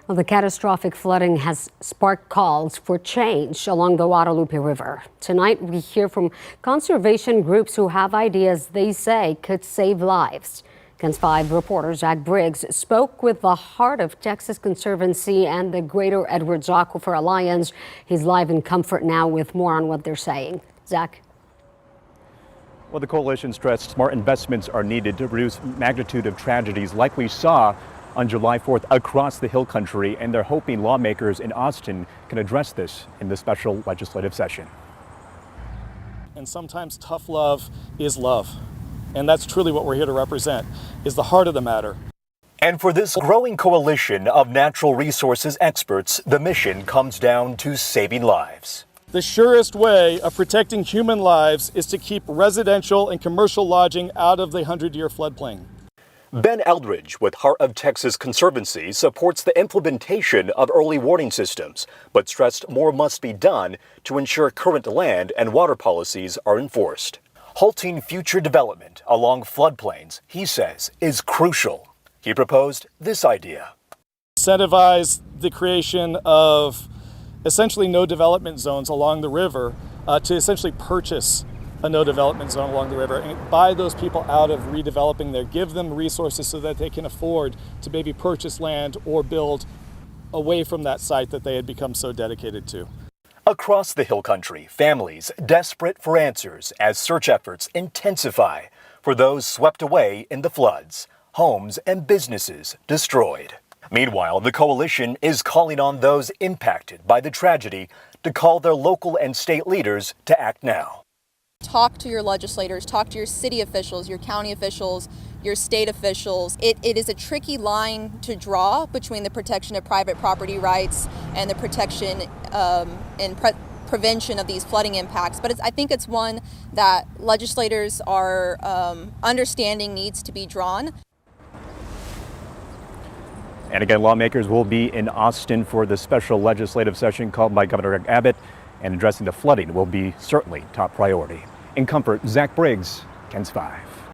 Well, the catastrophic flooding has sparked calls for change along the Guadalupe River. Tonight, we hear from conservation groups who have ideas they say could save lives. KENS 5 reporter Zach Briggs spoke with the Heart of Texas Conservancy and the Greater Edwards Aquifer Alliance. He's live in Comfort now with more on what they're saying. Zach. Well, the coalition stressed smart investments are needed to reduce magnitude of tragedies like we saw on July 4th across the Hill Country, and they're hoping lawmakers in Austin can address this in the special legislative session. And sometimes tough love is love. And that's truly what we're here to represent, is the heart of the matter. And for this growing coalition of natural resources experts, the mission comes down to saving lives. The surest way of protecting human lives is to keep residential and commercial lodging out of the 100-year floodplain. Ben Eldridge with Heart of Texas Conservancy supports the implementation of early warning systems, but stressed more must be done to ensure current land and water policies are enforced. Halting future development along floodplains, he says, is crucial. He proposed this idea. Incentivize the creation of essentially no development zones along the river to essentially purchase a no development zone along the river and buy those people out of redeveloping there, give them resources so that they can afford to maybe purchase land or build away from that site that they had become so dedicated to. Across the Hill Country, families desperate for answers as search efforts intensify for those swept away in the floods, homes and businesses destroyed. Meanwhile, the coalition is calling on those impacted by the tragedy to call their local and state leaders to act now. Talk to your legislators, talk to your city officials, your county officials, your state officials. It is a tricky line to draw between the protection of private property rights and the protection and prevention of these flooding impacts. But I think it's one that legislators are understanding needs to be drawn. And again, lawmakers will be in Austin for the special legislative session called by Governor Greg Abbott, and addressing the flooding will be certainly top priority. In Comfort, Zach Briggs, KENS 5.